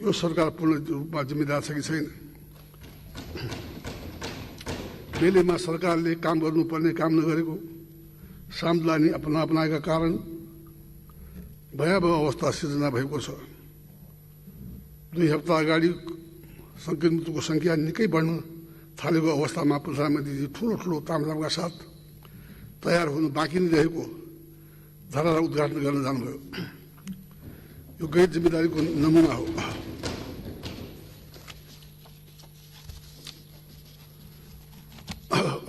यो सरकार पूर्ण रूपमा जिम्मेदार छ कि छैन। बेलेमा सरकारले काम गर्नुपर्ने काम नगरेको, सामलानी अपनाएका कारण भयावह अवस्था सिर्जना भएको छ। 2 हप्ता अगाडि संक्रमितको संख्या निकै बढ्न थालेको अवस्थामा प्रधानमन्त्रीजी ठुलो तामझामका साथ तयार हुनु बाँकी नै रहेको धरहरा उद्घाटन गर्न जानुभयो। यो गैर जिम्मेदारीको नमुना हो।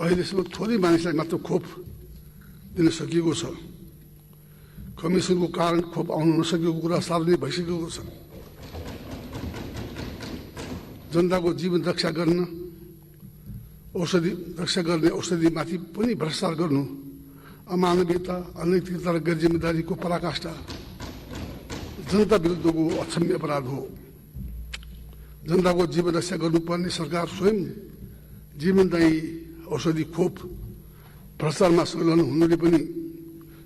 अहिलेसम्म थोरै मानिसलाई मात्र खोप दिन सकिएको छ। कमिसनको कारण खोप आउन नसकेको कुरा सार्वजनिक भइसकेको छ। जनताको जीवन रक्षा गर्ने औषधिमाथि पनि भ्रष्टाचार गर्नु अमानवीयता, अनैतिकता र गैर जिम्मेदारीको पराकाष्ठा जनता विरुद्धको अक्षम्य अपराध हो। जनताको जीवन रक्षा गर्नुपर्ने सरकार स्वयं जीवनदायी औषधि खोप भ्रष्टाचारमा संलग्न हुनुले पनि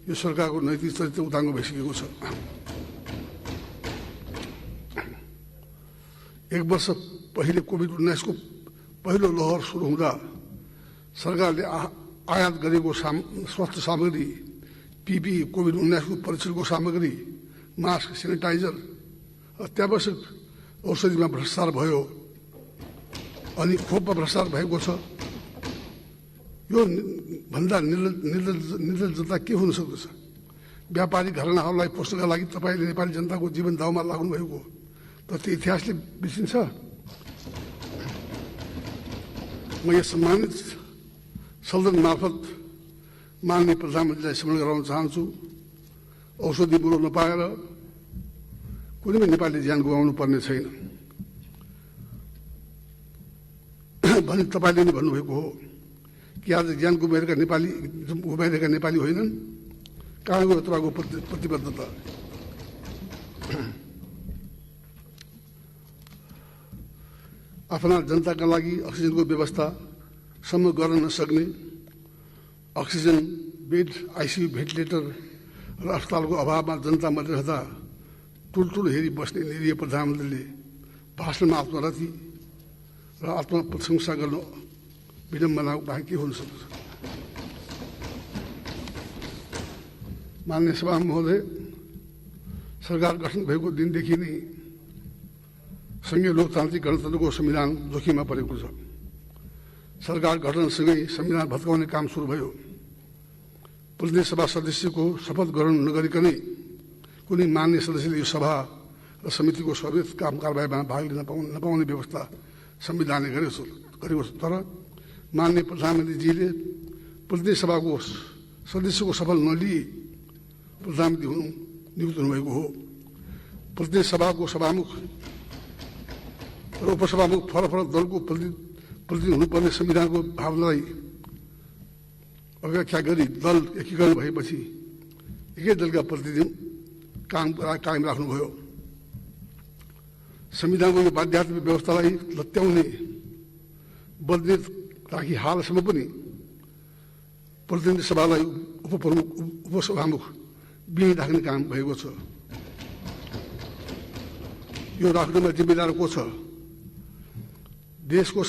यो सरकारको नैतिक चरित्र उदाङ्गो भइसकेको छ। 1 वर्ष पहिले कोभिड-19 को पहिलो लहर सुरु हुँदा सरकारले आयात गरेको स्वास्थ्य सामग्री, PPE, कोभिड-19 को परीक्षणको सामग्री, मास्क, सेनिटाइजर, अत्यावश्यक औषधिमा भ्रष्टाचार भयो अनि खोपमा भ्रष्टाचार भएको छ। यो भन्दा निर्लज्जता के हुन सक्दछ? व्यापारिक घरानाहरूलाई पोस्नका लागि तपाईले नेपाली जनताको जीवन दाउमा लाग्नु भएको त त्यो इतिहासले बिर्सिन्छ? म यस सम्मानित सदन मार्फत माननीय प्रधानमन्त्रीलाई स्मरण गराउन चाहन्छु, औषधि मूल्य नपाएर कुनै पनि नेपाली ज्यान गुमाउनु पर्ने छैन भने तपाईँले नै भन्नुभएको हो कि आज ज्यान गुमाइरहेका नेपाली होइनन्। कहाँ गयो तपाईँको प्रतिबद्धता? आफ्ना जनताका लागि अक्सिजनको व्यवस्था सम्म गर्न नसक्ने, अक्सिजन बेड, आइसियु, भेन्टिलेटर र अस्पतालको अभावमा जनता मरिरहँदा टुलटुल हेरी बस्ने निरीह प्रधानमन्त्रीले भाषणमा आत्मरति र आत्मप्रशंसा गर्नु विडम्बना बाहेक के हुन सक्छ? माननीय सभा महोदय, सरकार गठन भएको दिनदेखि नै संघीय लोकतान्त्रिक गणतन्त्रको संविधान जोखिममा परेको छ। सरकार गठनसँगै संविधान भत्काउने काम सुरु भयो। प्रतिनिधि सभा सदस्यको शपथ ग्रहण नगरिकनै कुनै मान्य सदस्यले यो सभा र समितिको सर्वोच्च काम कारबाहीमा भाग लिन नपाउने व्यवस्था संविधानले गरेको छ। तर माननीय प्रधानमन्त्रीजीले प्रतिनिधि सभाको सदस्यको शपथ नलिई प्रधानमन्त्री नियुक्त हुनुभएको हो। प्रतिनिधि सभाको सभामुख र उपसभामुख फरक दलको प्रतिनिधि हुनुपर्ने संविधानको भावनालाई अव्याख्या गरी दल एकीकरण भएपछि एकै दलका प्रतिनिधि कायम राख्नुभयो। संविधानको यो बाध्यात्मक व्यवस्थालाई लत्याउने बदले ताकि हालसम्म पनि प्रतिनिधि सभालाई उपसभामुख बिही राख्ने काम भएको छ। यो राख्नमा जिम्मेदार को छ? देशको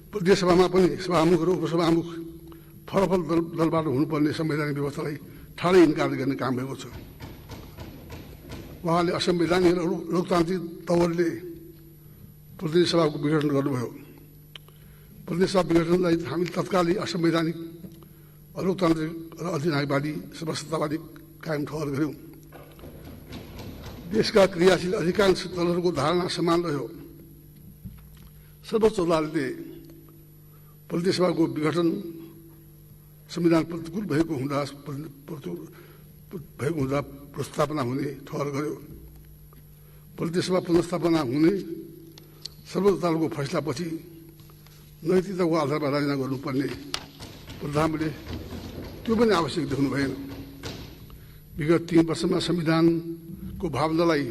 प्रदेश सभामा पनि सभामुख र उपसभामुख फरक दलबाट हुनुपर्ने संवैधानिक व्यवस्थालाई ठाडै इन्कार गर्ने काम भएको छ। उहाँले असंवैधानिक र लोकतान्त्रिक तवरले प्रतिनिधि सभाको विघटन गर्नुभयो। प्रतिनिधि सभा विघटनलाई हामी तत्कालै असंवैधानिक, अलोकतान्त्रिक र अधिनायकवादी, सर्वसत्तावादी कायम ठहर गर्यौं। देशका क्रियाशील अधिकांश दलहरूको धारणा समान रह्यो। सर्वोच्च अदालतले प्रतिनिधि सभाको विघटन संविधान प्रतिकूल भएको हुँदा पुनर्स्थापना हुने ठहर गर्यो। प्रतिनिधि सभा पुनर्स्थापना हुने सर्वोच्च अदालतको फैसलापछि नैतिकताको आधारमा राजीनामा गर्नुपर्ने प्रधानमन्त्रीले त्यो पनि आवश्यक देख्नु भएन। विगत 3 वर्षमा संविधानको भावनालाई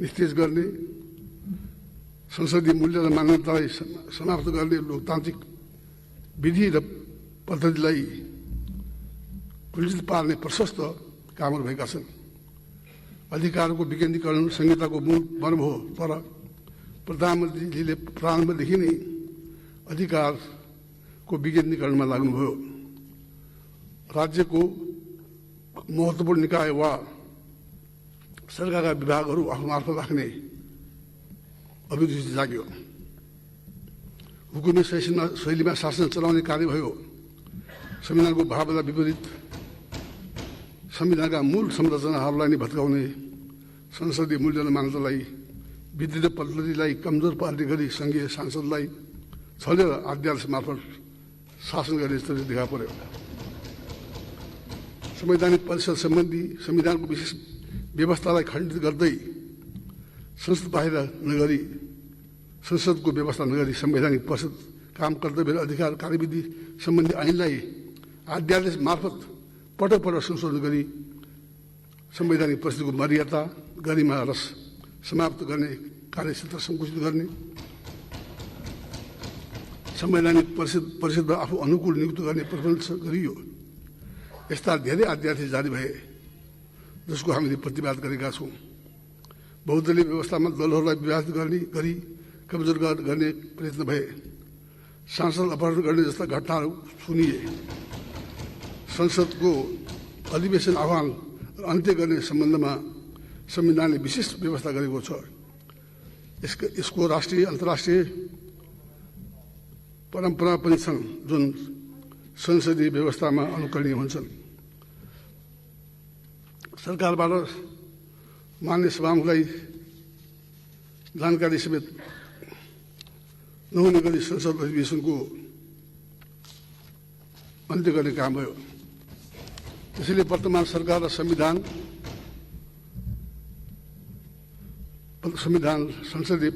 निस्तेज गर्ने, संसदीय मूल्य र मान्यतालाई समाप्त गर्ने लोकतान्त्रिक विधि र पद्धतिलाई कुञ्चित पार्ने प्रशस्त कामहरू भएका छन्। अधिकारको विकेन्द्रीकरण संहिताको मूल मर्म हो, तर प्रधानमन्त्रीले प्रारम्भदेखि नै अधिकारको विकेन्द्रीकरणमा लाग्नुभयो। राज्यको महत्त्वपूर्ण निकाय वा सरकारका विभागहरू आफू मार्फत राख्ने अभिरुचि जाग्यो। हुकुमी शैलीमा शासन चलाउने कार्य भयो। संविधानको भावना विपरीत संविधानका मूल संरचनाहरूलाई नै भत्काउने संसदीय मूल्य र मान्यतालाई विद्युत पद्धतिलाई कमजोर पार्ने गरी सङ्घीय सांसदलाई छलेर अध्यादेश मार्फत शासन गर्ने स्थिति देखा पर्यो। संवैधानिक परिषद सम्बन्धी संविधानको विशेष व्यवस्थालाई खण्डित गर्दै संसद बाहिर नगरी संसदको व्यवस्था नगरी संवैधानिक परिषद काम कर्तव्य र अधिकार कार्यविधि सम्बन्धी ऐनलाई अध्यादेश मार्फत पटक पटक संशोधन गरी संवैधानिक परिषदको मर्यादा गरिमा र समाप्त गर्ने कार्यक्षेत्र सङ्कुचित गर्ने, संवैधानिक परिषदमा आफू अनुकूल नियुक्त गर्ने प्रबन्ध गरियो। यस्ता धेरै अध्यादेश जारी भए जसको हामीले प्रतिवाद गरेका छौँ। बहुदलीय व्यवस्थामा दलहरूलाई विभाजित गर्ने गरी कमजोर गर्ने प्रयत्न भए। सांसद अपहरण गर्ने जस्ता घटनाहरू सुनिए। संसदको अधिवेशन आह्वान र अन्त्य गर्ने सम्बन्धमा संविधानले विशेष व्यवस्था गरेको छ। यसको राष्ट्रिय अन्तर्राष्ट्रिय परम्परा पनि छन् जुन संसदीय व्यवस्थामा अनुकरणीय हुन्छन्। सरकारबाट मान्य सभामुखलाई जानकारी समेत नहुने गरी संसद अधिवेशनको अन्त्य गर्ने काम भयो। त्यसैले वर्तमान सरकार र संविधान संसदीय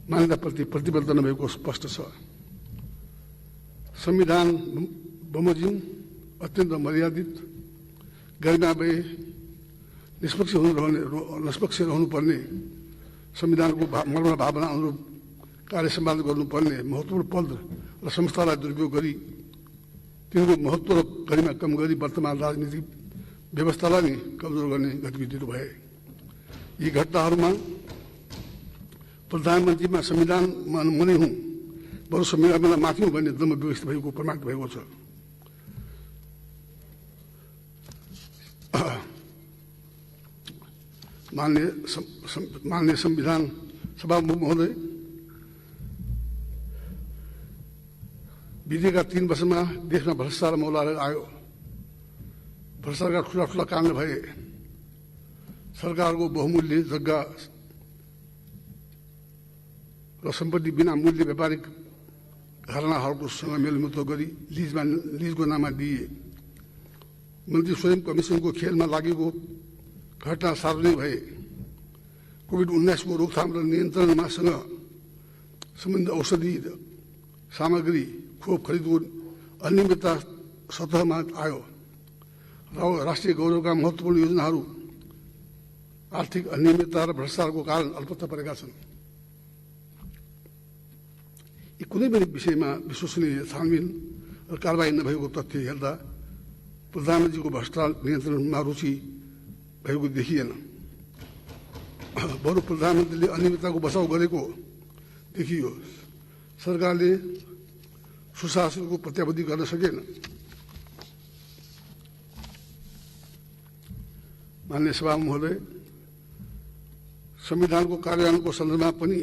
मान्यताप्रति प्रतिबद्ध नभएको स्पष्ट छ। संविधान बमोजिम, अत्यन्त मर्यादित, गरिमामय, निष्पक्ष रहनुपर्ने, संविधानको मर्म भावना अनुरूप कार्य सम्पादन गर्नुपर्ने महत्त्वपूर्ण पद र संस्थालाई दुरुपयोग गरी तिनीहरूको महत्त्व र गरिमा कम गरी वर्तमान राजनीतिक व्यवस्थालाई नै कमजोर गर्ने गतिविधिहरू भए। यी घटनाहरूमा प्रधानमन्त्रीमा संविधानमा मुनि हुँ बरु संविधानभन्दा माथि हुँ भन्ने दम्भ व्यवस्था भएको प्रमाणित भएको छ। मान्य संविधान सभामुख महोदय, बितेका 3 वर्षमा देशमा भ्रष्टाचार मौलाएर आयो। भ्रष्टाचारका ठुला ठुला काण्ड भए। सरकारको बहुमूल्य जग्गा र सम्पत्ति बिना मूल्य व्यापारिक घरानाहरूसँग मेलमुतो गरी लिजको नाममा दिए। मन्त्री स्वयं कमिसनको खेलमा लागेको घटना सार्वजनिक भए। कोभिड-19 को रोकथाम र नियन्त्रणमासँग सम्बन्धित औषधि सामग्री खोप खरिदको अनियमितता सतहमा आयो र राष्ट्रिय गौरवका महत्त्वपूर्ण योजनाहरू आर्थिक अनियमितता र भ्रष्टाचारको कारण अल्पत्ता परेका छन्। यी कुनै पनि विषयमा विश्वसनीय छानबिन र कारबाही नभएको तथ्य हेर्दा प्रधानमन्त्रीको भ्रष्टाचार नियन्त्रणमा रुचि भएको देखिएन। बरु प्रधानमन्त्रीले अनियमितताको बचाउ गरेको देखियो। सरकारले सुशासनको प्रत्याभूति गर्न सकेन। मान्य सभा महोदय, संविधानको कार्यान्वयनको सन्दर्भमा पनि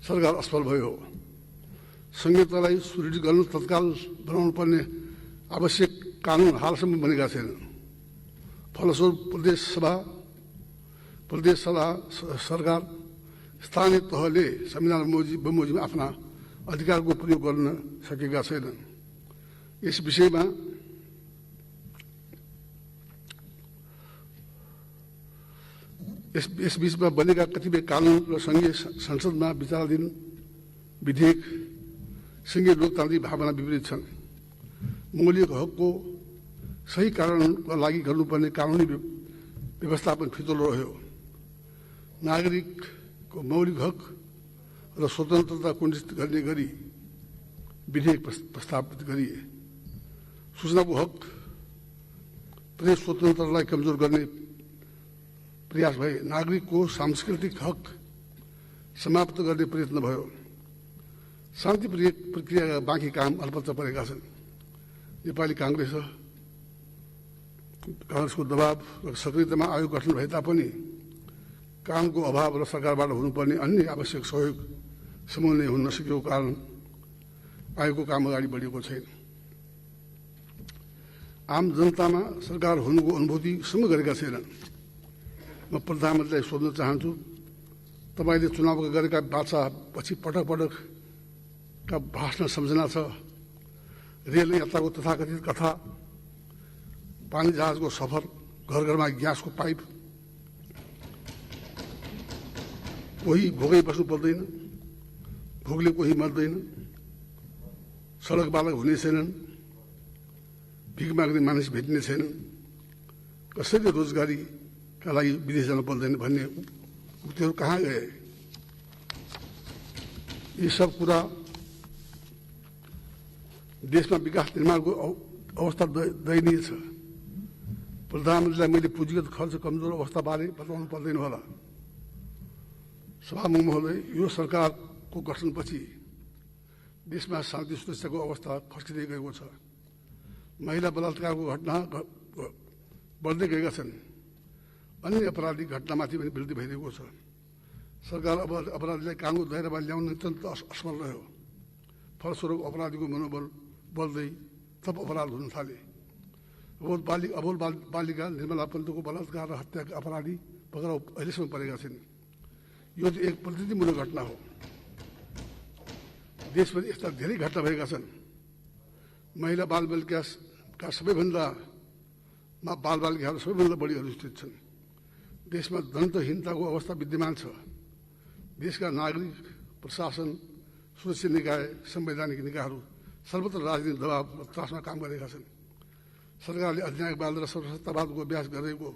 सरकार असफल भयो। संहितालाई सुदृढ गर्न तत्काल बनाउनु पर्ने आवश्यक कानुन हालसम्म बनेका छैनन्। फलस्वरूप प्रदेश सभा सरकार स्थानीय तहले संविधान बमोजिम आफ्ना अधिकारको प्रयोग गर्न सकेका छैनन्। यस विषयमा यस बीचमा बनेका कतिपय कानुन र सङ्घीय संसदमा विचाराधीन विधेयक सङ्घीय लोकतान्त्रिक भावना विपरीत छन्। मौलिक हकको सही कारणका लागि गर्नुपर्ने कानुनी व्यवस्थापन फितलो रह्यो। नागरिकको मौलिक हक र स्वतन्त्रता कुण्ठित गर्ने गरी विधेयक प्रस्तावित गरिए। सूचनाको हक, प्रेस स्वतन्त्रतालाई कमजोर गर्ने प्रयास भए नागरिकको सांस्कृतिक हक समाप्त गर्ने प्रयत्न भयो। शान्ति प्रक्रियाका बाँकी काम अल्पत्र परेका छन्। नेपाली काङ्ग्रेसको दबाव र सक्रियतामा आयोग गठन भए तापनि कामको अभाव र सरकारबाट हुनुपर्ने अन्य आवश्यक सहयोग समन्वय हुन नसकेको कारण आयोगको काम अगाडि बढेको छैन। आम जनतामा सरकार हुनुको अनुभूति सम्म गरेका छैनन्। म प्रधानमन्त्रीलाई सोध्न चाहन्छु, तपाईँले चुनावका गरेका बाचा पछि पटक पटकका भाषण सम्झना छ, रेल यात्राको तथाकथित कथा, पानी जहाजको सफर, घर घरमा ग्यासको पाइप, कोही भोकै बस्नु पर्दैन, भोकले कोही मर्दैन, सडक बालक हुने छैनन्, भिख माग्ने मानिस भेटिने छैनन्, कसैले रोजगारीका लागि विदेश जानु पर्दैन भन्ने उक्तिहरू कहाँ गए? यी सब कुरा देशमा विकास निर्माणको अवस्था दयनीय छ। प्रधानमन्त्रीलाई मैले पुँजीगत खर्च कमजोर अवस्थाबारे बताउनु पर्दैन होला। सभामुख महोदय, यो सरकारको गठनपछि देशमा शान्ति सुरक्षाको अवस्था खस्किँदै गएको छ। महिला बलात्कारको घटना बढ्दै गएका छन्। अन्य अपराधिक घटनामाथि पनि वृद्धि भइरहेको छ। सरकार अपराधीलाई कानुनको दायरामा ल्याउन अत्यन्त असफल रह्यो। फलस्वरूप अपराधीको मनोबल बढ्दै थप अपराध हुन थाले। अबोल बालिका निर्मला पन्तको बलात्कार र हत्याका अपराधी पक्राउ अहिलेसम्म परेका छन्। यो चाहिँ एक प्रतिनिधिमूलक घटना हो। देशभरि यस्ता धेरै घटना भएका छन्। महिला बालबालिकाका बालबालिकाहरू सबैभन्दा बढी अधिष्ठित छन्। देशमा दन्तहीनताको अवस्था विद्यमान छ। देशका नागरिक, प्रशासन, सुरक्षा निकाय, संवैधानिक निकायहरू सर्वत्र राजनीतिक दबाव र त्रासमा काम गरेका छन्। सरकारले अधिनायकवाद र सर्वसत्तावादको अभ्यास गरेको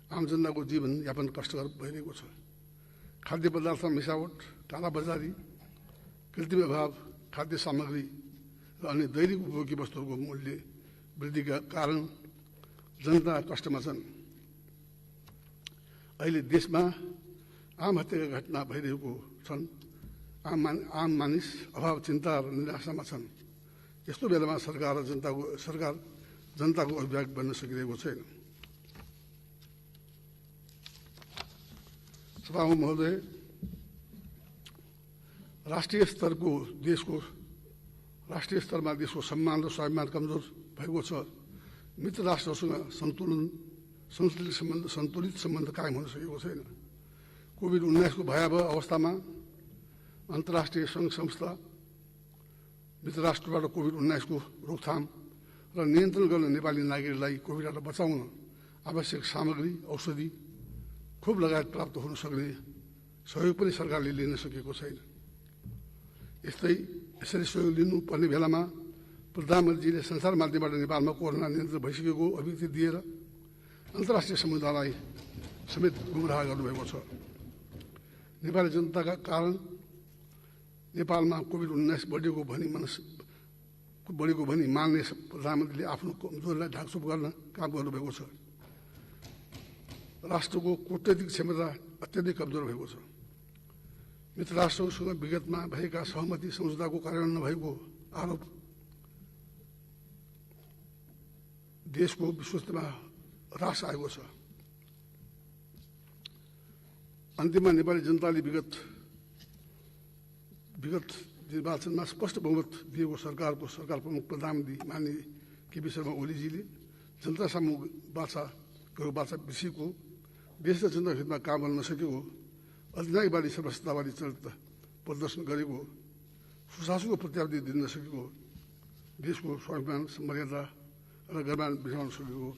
आम जनताको जीवनयापन कष्टकर भइरहेको छ। खाद्य पदार्थमा मिसावट, कालाबजारी, कृत्रिम अभाव, खाद्य सामग्री र अन्य दैनिक उपभोग्य वस्तुहरूको मूल्य वृद्धिका कारण जनता कष्टमा छन्। अहिले देशमा आम हत्याका घटना भइरहेको छन्। आम मानिस अभाव, चिन्ता र निराशामा छन्। यस्तो बेलामा सरकार जनताको अभिभावक बन्न सकिरहेको छैन। सभामुख महोदय, राष्ट्रिय स्तरमा देशको सम्मान र स्वाभिमान कमजोर भएको छ। मित्र राष्ट्रहरूसँग सन्तुलित सम्बन्ध कायम हुन सकेको छैन। कोभिड-19 को भयावह अवस्थामा अन्तर्राष्ट्रिय सङ्घ संस्था मित्र राष्ट्रबाट कोभिड-19 को रोकथाम र नियन्त्रण गर्न नेपाली नागरिकलाई कोभिडबाट बचाउन आवश्यक सामग्री, औषधि, खोप लगायत प्राप्त हुन सक्ने सहयोग पनि सरकारले लिन सकेको छैन। यसरी सहयोग लिनुपर्ने बेलामा प्रधानमन्त्रीले संसार माध्यमबाट नेपालमा कोरोना नियन्त्रण भइसकेको अभिव्यक्ति दिएर अन्तर्राष्ट्रिय समुदायलाई समेत गुमराह गर्नुभएको छ। नेपाली जनताका कारण नेपालमा कोभिड-19 बढेको भनी मान्ने प्रधानमन्त्रीले आफ्नो कमजोरीलाई ढाकछोप गर्न काम गर्नुभएको छ। राष्ट्रको कूटनैतिक क्षमता अत्यधिक कमजोर भएको छ। मित्र राष्ट्रहरूसँग विगतमा भएका सहमति सम्झौताको कार्यान्वयन नभएको आरोप देशको विश्वस्तरमा ह्रास आएको छ। अन्तिममा नेपाली जनताले विगत निर्वाचनमा स्पष्ट बहुमत दिएको सरकार प्रमुख प्रधानमन्त्री माननीय केपी शर्मा ओलीजीले जनता सामु बाचा बिर्सिएको, देश र जनताको हितमा काम गर्न नसकेको, अधिनायकवादी सर्वसत्तावादी चरित्र प्रदर्शन गरेको, सुशासनको प्रत्याभूति दिन नसकेको, देशको स्वाभिमान, मर्यादा र गरिमा बिसाउन सकेको,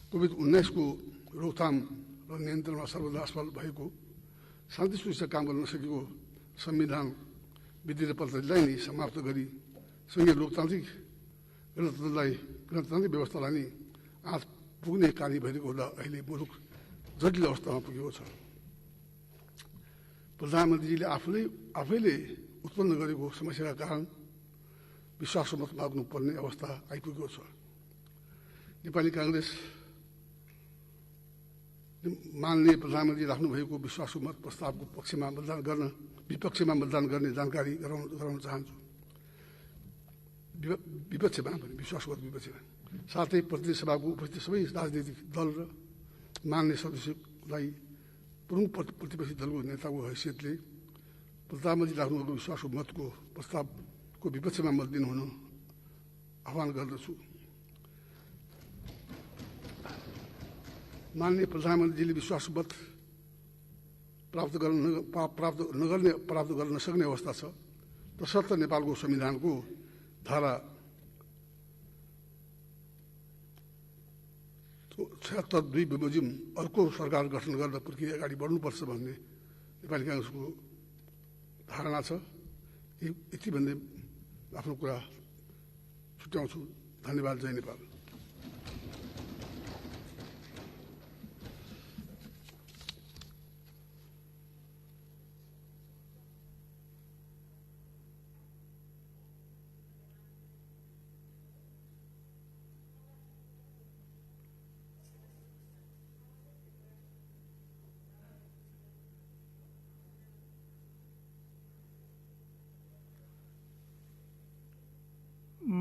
कोभिड-19 को रोकथाम र नियन्त्रणमा सर्वदा असफल भएको, शान्ति सुरक्षा काम गर्न नसकेको, संविधान विधि र पद्धतिलाई नै समाप्त गरी सङ्घीय लोकतान्त्रिक गणतान्त्रिक व्यवस्थालाई नै आँच पुग्ने कार्य भइरहेको हुँदा अहिले मुलुक जटिल अवस्थामा पुगेको छ। प्रधानमन्त्रीजीले आफैले उत्पन्न गरेको समस्याका कारण विश्वासको मत माग्नुपर्ने अवस्था आइपुगेको छ। नेपाली काङ्ग्रेस माननीय प्रधानमन्त्री राख्नुभएको विश्वासको मत प्रस्तावको पक्षमा मतदान गर्न विपक्षमा मतदान गर्ने जानकारी गराउन चाहन्छु। विपक्षमा भने विश्वासको मत विपक्षमा, साथै प्रतिनिधि सभाको उपस्थित सबै राजनीतिक दल र मान्य सदस्यलाई प्रमुख प्रतिपक्षी दलको नेताको हैसियतले प्रधानमन्त्री राख्नुभएको विश्वासको मतको प्रस्तावको विपक्षमा मत दिनुहुन आह्वान गर्दछु। माननीय प्रधानमन्त्रीले विश्वास मत प्राप्त गर्न नसक्ने अवस्था छ तसर्थ नेपालको संविधानको धारा 76(2) बमोजिम अर्को सरकार गठन गर्न प्रक्रिया अगाडि बढ्नुपर्छ भन्ने नेपाली कांग्रेसको धारणा छ। यति भन्दै आफ्नो कुरा छुट्याउँछु। धन्यवाद। जय नेपाल।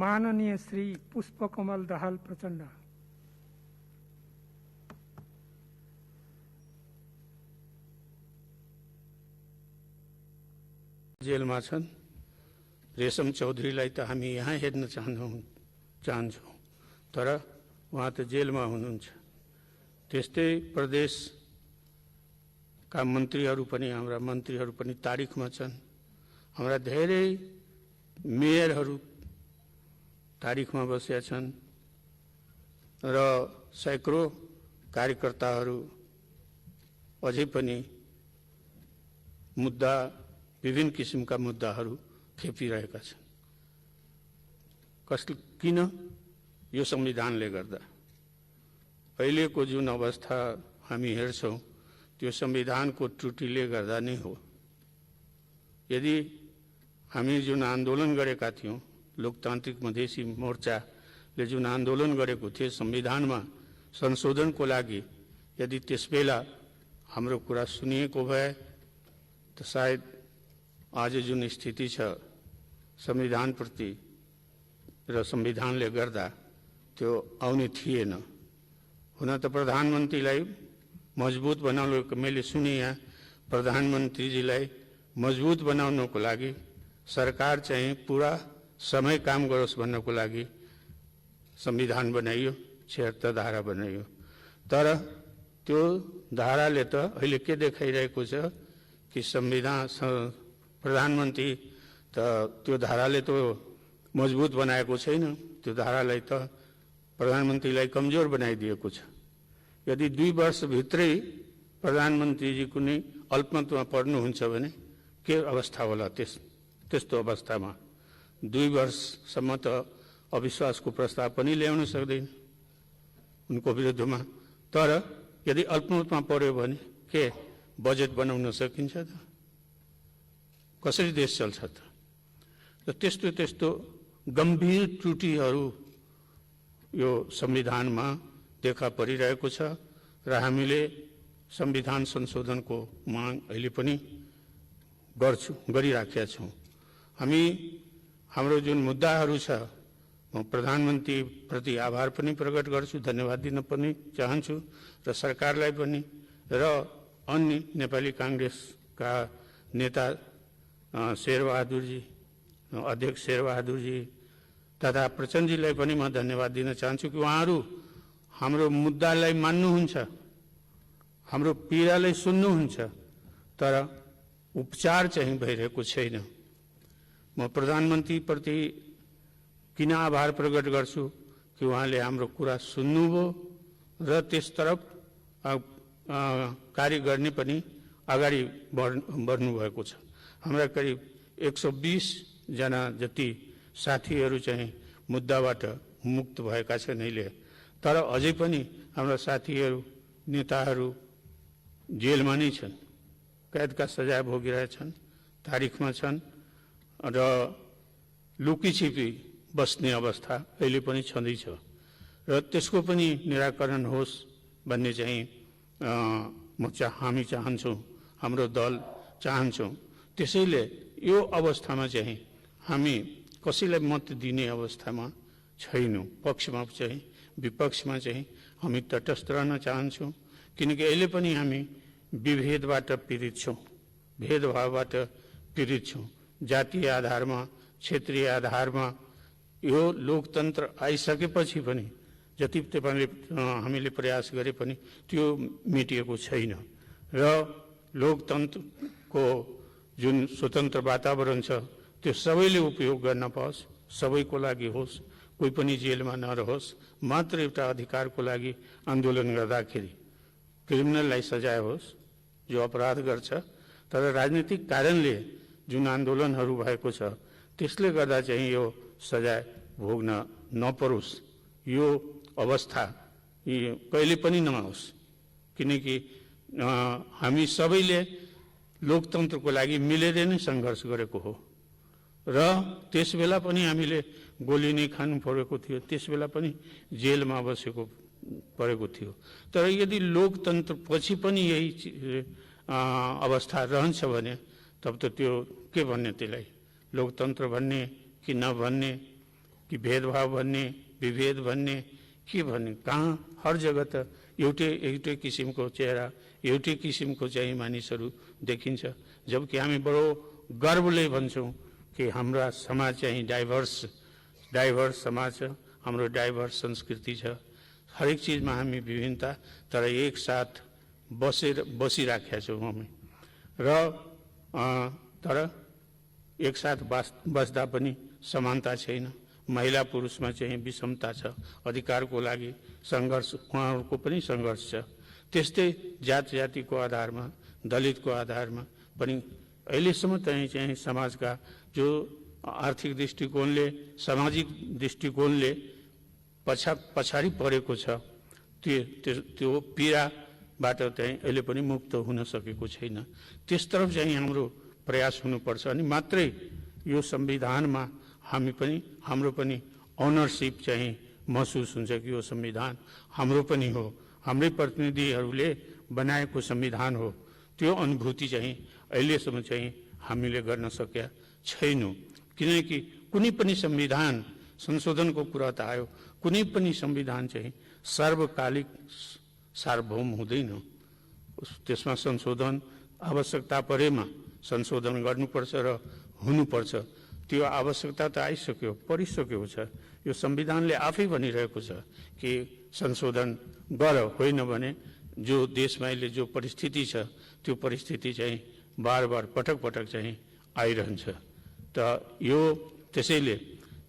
माननीय श्री पुष्पकमल दाहाल प्रचण्ड। जेलमा छन्। रेशम चौधरीलाई त हामी यहाँ हेर्न चाहन्छौँ, तर उहाँ त जेलमा हुनुहुन्छ। त्यस्तै प्रदेशका मन्त्रीहरू पनि, हाम्रा मन्त्रीहरू पनि तारिखमा छन्। हाम्रा धेरै मेयरहरू तारिखमा बसेका छन् र सैकड़ों कार्यकर्ताहरू अझै पनि विभिन्न किसिमका मुद्दाहरू खेपिरहेका छन्। किन? यो संविधानले गर्दा। अहिलेको जुन अवस्था हामी हेर्छौँ त्यो संविधानको त्रुटिले गर्दा नै हो। यदि हामी जुन आन्दोलन गरेका थियौँ, लोकतान्त्रिक मधेसी मोर्चाले जुन आन्दोलन गरेको थियो संविधानमा संशोधनको लागि, यदि त्यसबेला हाम्रो कुरा सुनिएको भए त सायद आज जुन स्थिति छ संविधानप्रति र संविधानले गर्दा त्यो आउने थिएन। हुन त प्रधानमन्त्रीलाई मजबुत बनाउनु, मैले सुने यहाँ प्रधानमन्त्रीजीलाई मजबुत बनाउनको लागि सरकार चाहिँ पुरा समय काम गरोस् भन्नको लागि संविधान बनाइयो, 76 धारा बनाइयो। तर त्यो धाराले त अहिले के देखाइरहेको छ कि प्रधानमन्त्री त त्यो धाराले त मजबुत बनाएको छैन, त्यो धारालाई त प्रधानमन्त्रीलाई कमजोर बनाइदिएको छ। यदि 2 वर्षभित्रै प्रधानमन्त्रीजी कुनै अल्पमतमा पर्नुहुन्छ भने के अवस्था होला? त्यस्तो अवस्थामा 2 वर्षसम्म त अविश्वासको प्रस्ताव पनि ल्याउन सक्दैन उनको विरुद्धमा। तर यदि अल्पमतमा पर्यो भने के बजेट बनाउन सकिन्छ त? कसरी देश चल्छ त? र त्यस्तो गम्भीर त्रुटिहरू यो संविधानमा देखा परिरहेको छ र हामीले संविधान संशोधनको माग अहिले पनि गरिराखेका छौँ। हाम्रो जुन मुद्दाहरू छ, म प्रधानमन्त्री प्रति आभार पनि प्रकट गर्छु, धन्यवाद दिन पनि चाहन्छु र सरकारलाई पनि र अन्य नेपाली कांग्रेसका नेता शेरबहादुरजी, अध्यक्ष शेरबहादुरजी तथा प्रचण्डजीलाई पनि म धन्यवाद दिन चाहन्छु कि उहाँहरू हाम्रो मुद्दालाई मान्नुहुन्छ, हाम्रो पीडालाई सुन्नुहुन्छ, तर उपचार चाहिँ भइरहेको छैन। म प्रधानमन्त्रीप्रति किन आभार प्रकट गर्छु कि उहाँले हाम्रो कुरा सुन्नुभयो र त्यसतर्फ कार्य गर्ने पनि अगाडि बढ्नु भएको छ। हाम्रा करिब 120 जना जति साथीहरू चाहिँ मुद्दाबाट मुक्त भएका छन् अहिले। तर अझै पनि हाम्रा साथीहरू, नेताहरू जेलमा नै छन्, कैदका सजाय भोगिरहेछन्, तारिखमा छन् र लुकीछिपी बस्ने अवस्था अहिले पनि छँदैछ र त्यसको पनि निराकरण होस् भन्ने चाहिँ हामी चाहन्छौँ, हाम्रो दल चाहन्छौँ। त्यसैले यो अवस्थामा चाहिँ हामी कसैलाई मत दिने अवस्थामा छैनौँ। पक्षमा चाहिँ विपक्षमा चाहिँ हामी तटस्थ रहन चाहन्छौँ, किनकि अहिले पनि हामी विभेदबाट पीडित छौँ, भेदभावबाट पीडित छौँ। जातीय आधारमा, क्षेत्रीय आधारमा यो लोकतन्त्र आइसकेपछि पनि जति तपाईँले हामीले प्रयास गरे पनि त्यो मेटिएको छैन। र लोकतन्त्रको जुन स्वतन्त्र वातावरण छ त्यो सबैले उपयोग गर्न पाओस्, सबैको लागि होस्, कोही पनि जेलमा नरहोस्। मात्र एउटा अधिकारको लागि आन्दोलन गर्दाखेरि क्रिमिनललाई सजाय होस् जो अपराध गर्छ, तर राजनीतिक कारणले जुन आन्दोलनहरू भएको छ त्यसले गर्दा चाहिँ यो सजाय भोग्न नपरोस्, यो अवस्था कहिले पनि नआओस्। किनकि हामी सबैले लोकतन्त्रको लागि मिलेर नै सङ्घर्ष गरेको हो र त्यसबेला पनि हामीले गोली नै खानु परेको थियो, त्यसबेला पनि जेलमा बसेको परेको थियो। तर यदि लोकतन्त्र पछि पनि यही अवस्था रहन्छ भने तब त त्यो के भन्ने, त्यसलाई लोकतन्त्र भन्ने कि नभन्ने, कि भेदभाव भन्ने, विभेद भन्ने, के भन्ने? कहाँ? हर जग्गा त एउटै किसिमको चेहरा, एउटै किसिमको चाहिँ मानिसहरू देखिन्छ। जबकि हामी बडो गर्वले भन्छौँ कि हाम्रा समाज चाहिँ डाइभर्स समाज छ, हाम्रो डाइभर्स संस्कृति छ, हरेक चिजमा हामी विभिन्नता तर एकसाथ बसिराखेका छौँ हामी। र तर एकसाथ बस्दा पनि समानता छैन, महिला पुरुषमा चाहिँ विषमता छ, अधिकारको लागि सङ्घर्ष, उहाँहरूको पनि सङ्घर्ष छ। त्यस्तै जातिको आधारमा, दलितको आधारमा पनि अहिलेसम्म चाहिँ समाजका जो आर्थिक दृष्टिकोणले, सामाजिक दृष्टिकोणले पछाडि परेको छ त्यो पीडाबाट चाहिँ अहिले पनि मुक्त हुन सकेको छैन। त्यसतर्फ चाहिँ हाम्रो प्रयास हुनुपर्छ। अनि मात्रै यो संविधानमा हाम्रो पनि ओनरसिप चाहिँ महसुस हुन्छ कि यो संविधान हाम्रो पनि हो, हाम्रै प्रतिनिधिहरूले बनाएको संविधान हो। त्यो अनुभूति चाहिँ अहिलेसम्म चाहिँ हामीले गर्न सकेका छैनौँ। किनकि कुनै पनि संविधान संशोधनको कुरा त आयो, कुनै पनि संविधान चाहिँ सार्वकालिक सार्वभौम हुँदैन। त्यसमा संशोधन आवश्यकता परेमा संशोधन गर्नुपर्छ र हुनुपर्छ। त्यो आवश्यकता त आइसक्यो, परिसकेको छ। यो संविधानले आफै भनिरहेको छ कि संशोधन गर, होइन भने जो देशमा अहिले जो परिस्थिति छ त्यो परिस्थिति चाहिँ बार पटक चाहिँ आइरहन्छ। त यो त्यसैले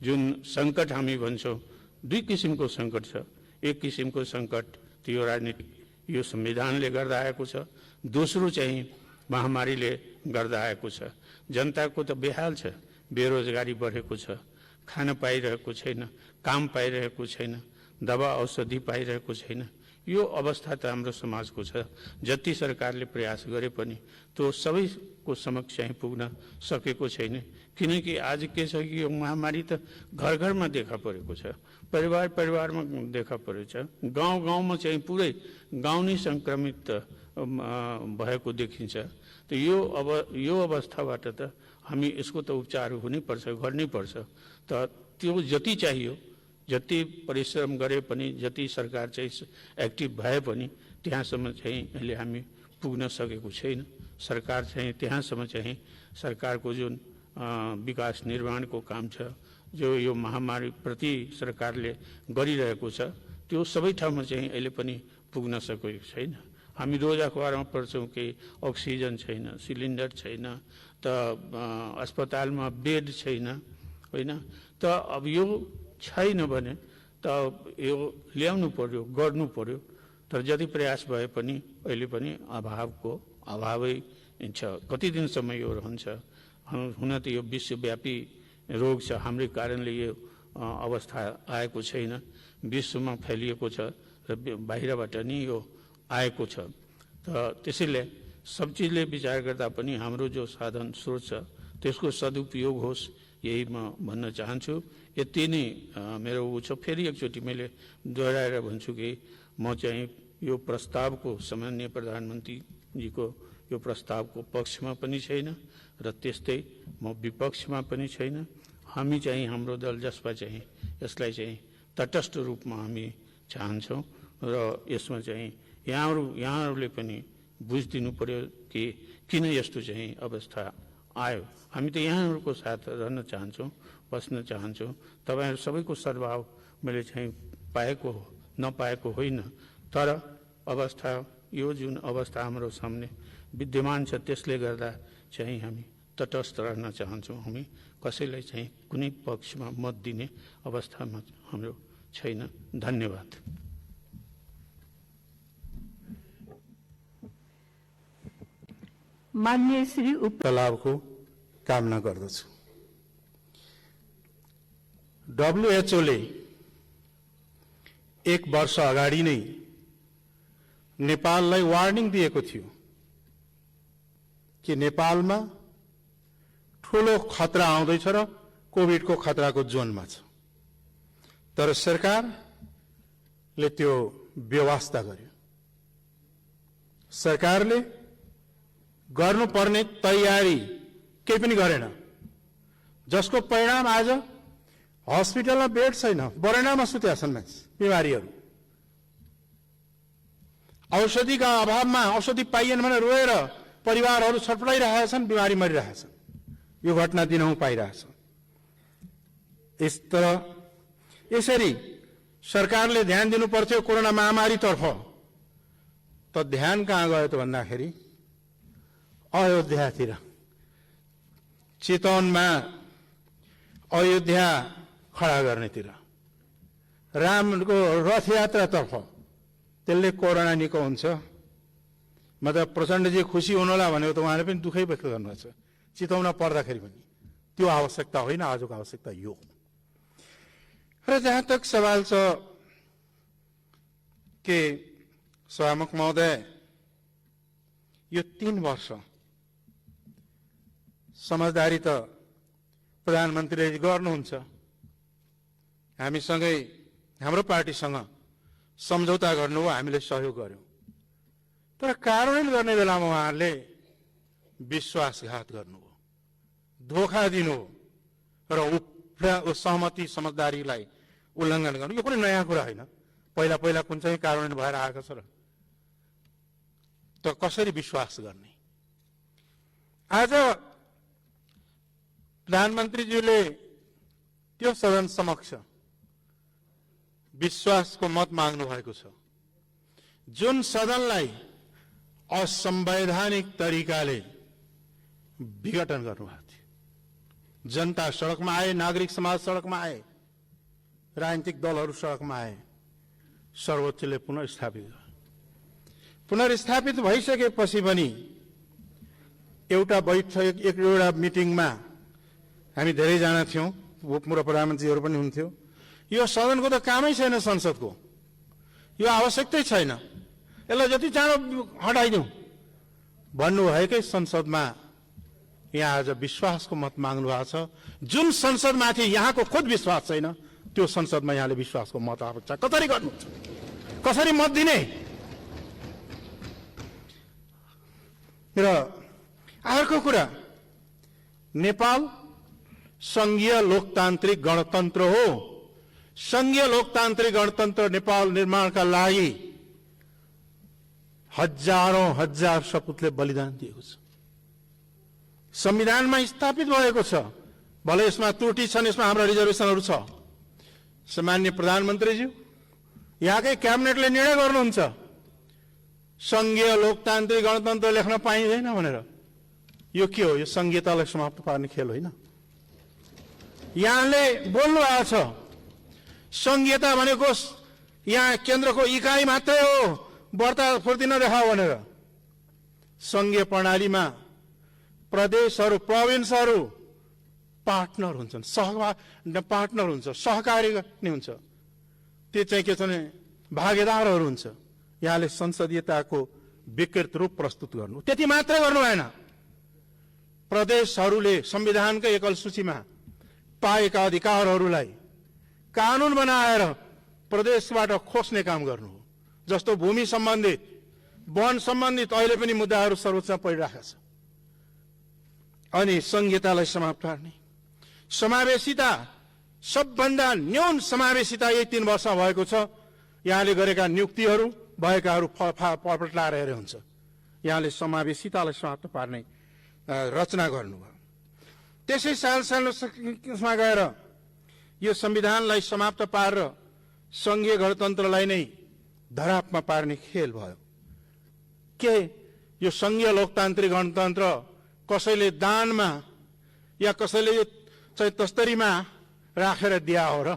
जुन सङ्कट हामी भन्छौँ, दुई किसिमको सङ्कट छ। एक किसिमको सङ्कट त्यो राजनीतिक यो संविधानले गर्दा आएको छ, दोस्रो चाहिँ महामारीले गर्दा आएको छ। जनताको त बेहाल छ, बेरोजगारी बढेको छ, खान पाइरहेको छैन, काम पाइरहेको छैन, दवा औषधि पाइरहेको छैन। यो अवस्था त हाम्रो समाजको छ। जति सरकारले प्रयास गरे पनि त्यो सबैको समक्ष चाहिँ पुग्न सकेको छैन। किनकि आज के छ कि यो महामारी त घर घरमा देखा परेको छ, परिवारमा देखा परेको छ, गाउँमा चाहिँ पुरै गाउँ नै सङ्क्रमित भएको देखिन्छ। त यो अवस्थाबाट त हामी यसको त उपचार हुनैपर्छ, गर्नैपर्छ। त त्यो जति चाहियो, जति परिश्रम गरे पनि, जति सरकार चाहिँ एक्टिभ भए पनि त्यहाँसम्म चाहिँ अहिले हामी पुग्न सकेको छैन। सरकार चाहिँ त्यहाँसम्म चाहिँ सरकारको जुन विकास निर्माणको काम छ, जो यो महामारीप्रति सरकारले गरिरहेको छ, त्यो सबै ठाउँमा चाहिँ अहिले पनि पुग्न सकेको छैन। हामी रोज अखबारमा पढ्छौँ कि अक्सिजन छैन, सिलिन्डर छैन, त अस्पतालमा बेड छैन, होइन? त अब यो छैन भने त यो ल्याउनु पर्यो, गर्नु पर्यो। तर जति प्रयास भए पनि अहिले पनि अभावै छ। कति दिनसम्म यो रहन्छ? हुन त यो विश्वव्यापी रोग छ, हाम्रै कारणले यो अवस्था आएको छैन, विश्वमा फैलिएको छ र बाहिरबाट नि यो आएको छ। त त्यसैले सब चिजले विचार गर्दा पनि हाम्रो जो साधन स्रोत छ त्यसको सदुपयोग होस्, यही म भन्न चाहन्छु। यति नै मेरो ऊ छ। फेरि एकचोटि मैले दोहोऱ्याएर भन्छु कि म चाहिँ यो प्रस्तावको सामान्य प्रधानमन्त्रीजीको यो प्रस्तावको पक्षमा पनि छैन र त्यस्तै म विपक्षमा पनि छैन। हामी चाहिँ हाम्रो दल जसमा चाहिँ यसलाई चाहिँ तटस्थ रूपमा हामी चाहन्छौँ र यसमा चाहिँ यहाँहरूले पनि बुझिदिनु पर्यो कि किन यस्तो चाहिँ अवस्था आयो। हामी त यहाँहरूको साथ रहन चाहन्छौँ, बस्न चाहन्छौँ। तपाईँहरू सबैको सद्भाव मैले चाहिँ पाएको हो, नपाएको होइन, तर अवस्था यो जुन अवस्था हाम्रो सामने विद्यमान छ त्यसले गर्दा चाहिँ हामी तटस्थ रहन चाहन्छौँ। हामी कसैलाई चाहिँ कुनै पक्षमा मत दिने अवस्थामा हाम्रो छैन। धन्यवाद। मान्य श्री लाभको कामना गर्दछु। डब्ल्युएचओले 1 वर्ष अगाडि नै नेपाललाई वार्निङ दिएको थियो कि नेपालमा ठूलो खतरा आउँदैछ र कोभिडको खतराको जोनमा छ। तर सरकारले त्यो व्यवस्था गर्यो। सरकारले गर्नुपर्ने तयारी केही पनि गरेन, जसको परिणाम आज हस्पिटलमा बेड छैन, बरेनामा सुतेका छन् मान्छे, बिमारीहरू। औषधिका अभावमा औषधि पाइएन भने रोएर परिवारहरू छटपटाइरहेका छन्, बिमारी मरिरहेका छन्। यो घटना दिनहुँ पाइरहेछ। यसरी सरकारले ध्यान दिनु पर्थ्यो कोरोना महामारीतर्फ, त ध्यान कहाँ गयो त भन्दाखेरि अयोध्यातिर, चितवनमा अयोध्या खडा गर्नेतिर, रामको रथयात्रातर्फ। त्यसले कोरोना निको हुन्छ। मतलब प्रचण्डजी खुसी हुनुहोला भनेको त उहाँले पनि दुःखै व्यक्त गर्नुभएको छ चितवनमा पर्दाखेरि पनि। त्यो आवश्यकता होइन, आजको आवश्यकता यो हो। र जहाँ तक सवाल छ कि सभामुख महोदय, यो 3 वर्ष समझदारी त प्रधानमन्त्रीले गर्नुहुन्छ। हामीसँगै हाम्रो पार्टीसँग सम्झौता गर्नुभयो, हामीले सहयोग गर्यौं। तर कार्यान्वयन गर्ने बेलामा उहाँहरूले विश्वासघात गर्नुभयो, धोखा दिनुभयो र सहमति समझदारीलाई उल्लङ्घन गर्नु। यो कुनै नयाँ कुरा होइन, पहिला पहिला कुन चाहिँ कार्यान्वयन भएर आएको छ र। त कसरी विश्वास गर्ने? आज प्रधानमन्त्रीज्यूले त्यो सदन समक्ष विश्वासको मत माग्नु भएको छ, जुन सदनलाई असंवैधानिक तरिकाले विघटन गर्नुभएको थियो। जनता सडकमा आए, नागरिक समाज सडकमा आए, राजनीतिक दलहरू सडकमा आए, सर्वोच्चले पुनर्स्थापित भइसकेपछि पनि एउटा मिटिङमा हामी धेरैजना थियौं, पूर्व प्रधानमन्त्रीहरू पनि हुन्थ्यो। यो सदनको त कामै छैन, संसदको यो आवश्यकतै छैन, यसलाई जति चाँडो हटाइदिउँ भन्नुभएकै संसदमा यहाँ आज विश्वासको मत माग्नु भएको छ। जुन संसदमाथि यहाँको खुद विश्वास छैन, त्यो संसदमा यहाँले विश्वासको मत आवश्यक कसरी गर्नुहुन्छ? कसरी मत दिने? र अर्को कुरा, नेपाल संघीय लोकतान्त्रिक गणतन्त्र हो। संघीय लोकतान्त्रिक गणतन्त्र नेपाल निर्माणका लागि हजारौं हजार सपुतले बलिदान दिएको छ। संविधानमा स्थापित भएको छ। भले यसमा त्रुटि छन्, यसमा हाम्रा रिजर्भेसनहरू छ। सामान्य प्रधानमन्त्रीज्यू यहाँकै क्याबिनेटले निर्णय गर्नुहुन्छ संघीय लोकतान्त्रिक गणतन्त्र लेख्न पाइँदैन भनेर। यो के हो? यो संघीयतालाई समाप्त पार्ने खेल होइन। यहाँले बोल्नु भएको छ संघीयता भनेको यहाँ केन्द्रको इकाइ मात्रै हो, बढ्ता फुर्ती नदेखाओ भनेर। संघीय प्रणालीमा प्रदेशहरू, प्रोभिन्सहरू पार्टनर हुन्छन्, पार्टनर हुन्छ, सहकारी नै हुन्छ। त्यो चाहिँ के छ भने भागीदारहरू हुन्छ। यहाँले संसदीयताको विकृत रूप प्रस्तुत गर्नु, त्यति मात्रै गर्नु भएन। प्रदेशहरूले संविधानकै एकल सूचीमा पाएका अधिकारहरूलाई कानून बनाएर प्रदेशबाट खोस्ने काम गर्नु हो। जस्तो भूमि सम्बन्धित, वन सम्बन्धित अहिले पनि मुद्दाहरू सर्वोच्चमा परिरहेका छ। अनि संहितालाई समाप्त पार्ने, समावेशिता, सबभन्दा न्यून समावेशिता यही 3 वर्षमा भएको छ। यहाँले गरेका नियुक्तिहरू भएकाहरू पलपटाएर हेरे हुन्छ। यहाँले समावेशितालाई समाप्त पार्ने रचना गर्नुभयो। त्यसै सालमा गएर यो संविधानलाई समाप्त पारेर संघीय गणतन्त्रलाई नै धरापमा पार्ने खेल भयो। के यो संघीय लोकतान्त्रिक गणतन्त्र कसैले दानमा या कसैले यो चाहिँ तस्तरीमा राखेर दिया हो र?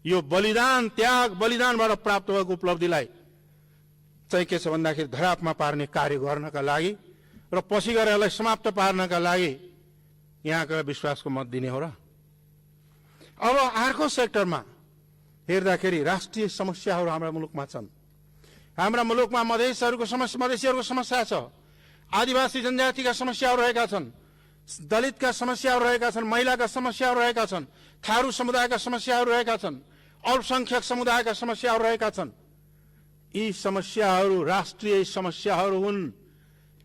यो बलिदान, त्याग बलिदानबाट प्राप्त भएको उपलब्धिलाई चाहिँ के छ भन्दाखेरि धरापमा पार्ने कार्य गर्नका लागि र पछि गएर यसलाई समाप्त पार्नका लागि यहाँका विश्वासको मत दिने हो र? अब अर्को सेक्टरमा हेर्दाखेरि राष्ट्रिय समस्याहरू हाम्रा मुलुकमा छन्। हाम्रा मुलुकमा मधेसीहरूको समस्या छ, आदिवासी जनजातिका समस्याहरू रहेका छन्, दलितका समस्याहरू रहेका छन्, महिलाका समस्याहरू रहेका छन्, थारू समुदायका समस्याहरू रहेका छन्, अल्पसंख्यक समुदायका समस्याहरू रहेका छन्। यी समस्याहरू राष्ट्रिय समस्याहरू हुन्।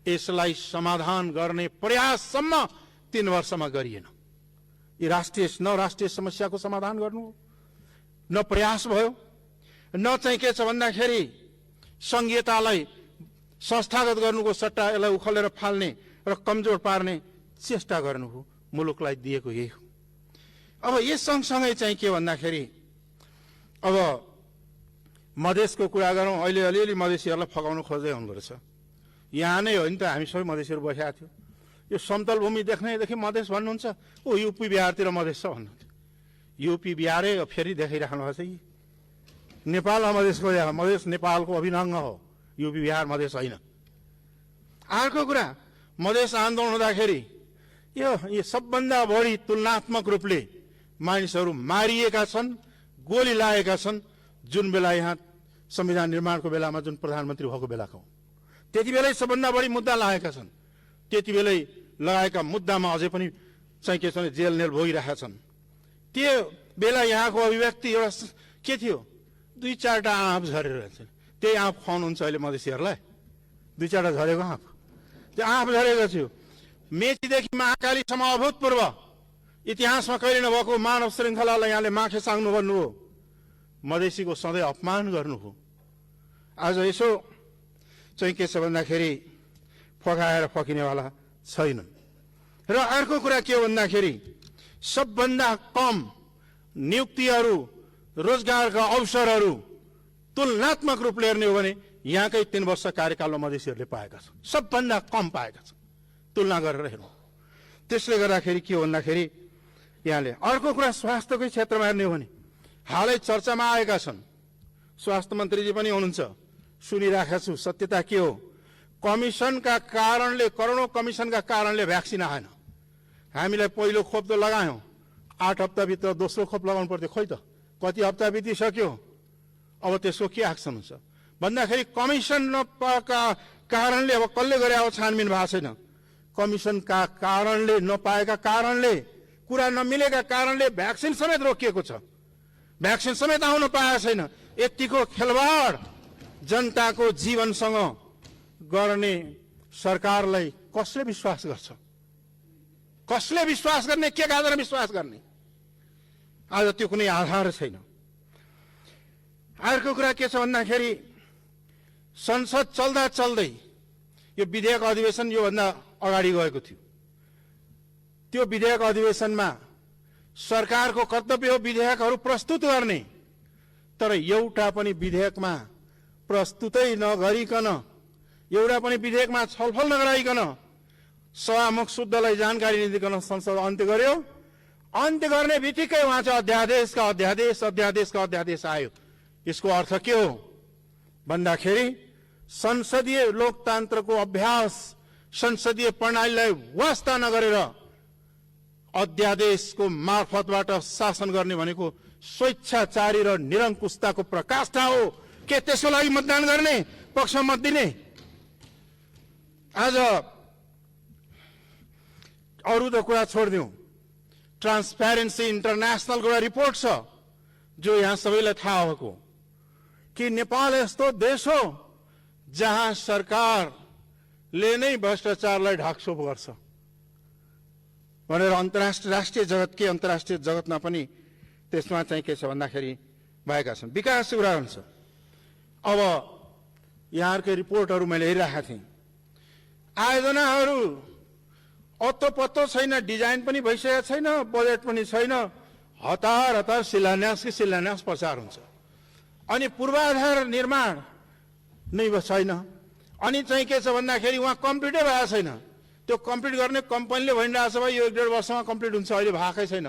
यसलाई समाधान गर्ने प्रयाससम्म 3 वर्षमा गरिएन। यी राष्ट्रिय समस्याको समाधान गर्नु न प्रयास भयो, न चाहिँ के छ भन्दाखेरि संघीयतालाई संस्थागत गर्नुको सट्टा यसलाई उखलेर फाल्ने र कमजोर पार्ने चेष्टा गर्नु हो। मुलुकलाई दिएको यही हो। अब यस सँगसँगै चाहिँ के भन्दाखेरि अब मधेसको कुरा गरौँ। अहिले अलिअलि मधेसीहरूलाई फकाउन खोज्दै हुँदो रहेछ। यहाँ नै हो नि त, हामी सबै मधेसीहरू बसेका थियौँ। यो समतल भूमि देख्नेदेखि मधेस भन्नुहुन्छ, ओ युपी बिहारतिर मधेस छ भन्नुहुन्थ्यो। युपी बिहारै फेरि देखाइराख्नु भएको छ। यी नेपालमा मधेसको, मधेस नेपालको अभिन्न हो, युपी बिहार मधेस होइन। अर्को कुरा, मधेस आन्दोलन हुँदाखेरि यो सबभन्दा बढी तुलनात्मक रूपले मानिसहरू मारिएका छन्, गोली लागेका छन्, जुन बेला यहाँ संविधान निर्माणको बेलामा जुन प्रधानमन्त्री भएको बेलाको, त्यति बेलै सबभन्दा बढी मुद्दा लागेका छन्। त्यति बेलै लगाएका मुद्दामा अझै पनि चाहिँ के छ भने जेल नेल भोगिरहेका छन्। त्यो बेला यहाँको अभिव्यक्ति एउटा के थियो, 2-4टा आँप झरेर रहन्छन्। त्यही आँप खुवाउनुहुन्छ अहिले मधेसीहरूलाई। 2-4टा झरेको आँप, त्यो आँप झरेको थियो। मेचीदेखि महाकालीसम्म अभूतपूर्व इतिहासमा कहिले नभएको मानव श्रृङ्खलालाई यहाँले माखे साङ्नु भन्नु हो। मधेसीको सधैँ अपमान गर्नु हो। आज यसो चाहिँ के छ भन्दाखेरि फकाएर फकिनेवाला छैनन्। र अर्को कुरा के हो भन्दाखेरि सबभन्दा कम नियुक्तिहरू, रोजगारका अवसरहरू तुलनात्मक रूपले हेर्ने हो भने यहाँकै 3 वर्ष कार्यकालमा मधेसीहरूले पाएका छन्। सबभन्दा कम पाएका छन् तुलना गरेर हेर्नु। त्यसले गर्दाखेरि के हो भन्दाखेरि यहाँले अर्को कुरा स्वास्थ्यकै क्षेत्रमा हेर्ने हो भने हालै चर्चामा आएका छन्। स्वास्थ्य मन्त्रीजी पनि हुनुहुन्छ, सुनिराखेको छु। सत्यता के हो, कमिसनका कारणले, करोडौं कमिसनका कारणले भ्याक्सिन आएन। हामीलाई पहिलो खोप त लगायौँ, 8 हप्ताभित्र दोस्रो खोप लगाउनु पर्थ्यो। खोइ त कति हप्ता बितिसक्यो। अब त्यसको के एक्सन हुन्छ भन्दाखेरि कमिसनका कारणले, अब कसले गरे अब छानबिन भएको छैन। कमिसनका कारणले, नपाएका कारणले, कुरा नमिलेका कारणले भ्याक्सिन समेत रोकिएको छ। भ्याक्सिन समेत आउन पाएको छैन। यतिको खेलवाड जनताको जीवनसँग गर्ने सरकारलाई कसले विश्वास गर्छ? कसले विश्वास गर्ने? के आधारमा विश्वास गर्ने? आज त्यो कुनै आधार छैन। अर्को कुरा के छ भन्दाखेरि संसद चल्दा चल्दै यो विधेयक अधिवेशन योभन्दा अगाडि गएको थियो। त्यो विधेयक अधिवेशनमा सरकारको कर्तव्य हो विधेयकहरू प्रस्तुत गर्ने, तर एउटा पनि विधेयकमा प्रस्तुतै नगरिकन, एउटा पनि विधेयकमा छलफल नगराइकन, सभामुख शुद्धलाई जानकारी नदिकन संसद अन्त्य गर्यो। अन्त्य गर्ने बित्तिकै उहाँ चाहिँ अध्यादेशका अध्यादेश आयो। यसको अर्थ के हो भन्दाखेरि संसदीय लोकतन्त्रको अभ्यास, संसदीय प्रणालीलाई वास्ता नगरेर अध्यादेशको मार्फतबाट शासन गर्ने भनेको स्वेच्छाचारी र निरङ्कुशताको प्रकाष्ठा हो। के त्यसको लागि मतदान गर्ने, पक्षमा मत दिने? आज अरू त कुरा छोडिदिउँ, ट्रान्सप्यारेन्सी इन्टरनेसनलको एउटा रिपोर्ट छ जो यहाँ सबैलाई थाहा भएको। कि नेपाल यस्तो देश हो जहाँ सरकारले नै भ्रष्टाचारलाई ढाकछोप गर्छ भनेर राष्ट्रिय जगत के अन्तर्राष्ट्रिय जगतमा पनि त्यसमा चाहिँ के छ भन्दाखेरि भएका छन्। विकासको कुरा हुन्छ। अब यहाँहरूकै रिपोर्टहरू मैले हेरिरहेका थिएँ। आयोजनाहरू अत्तो पत्तो छैन, डिजाइन पनि भइसकेको छैन, बजेट पनि छैन, हतार हतार शिलान्यास प्रचार हुन्छ। अनि पूर्वाधार निर्माण नै छैन। अनि चाहिँ के छ भन्दाखेरि उहाँ कम्प्लिटै भएको छैन। त्यो कम्प्लिट गर्ने कम्पनीले भनिरहेको छ भाइ यो 1.5 वर्षमा कम्प्लिट हुन्छ, अहिले भएकै छैन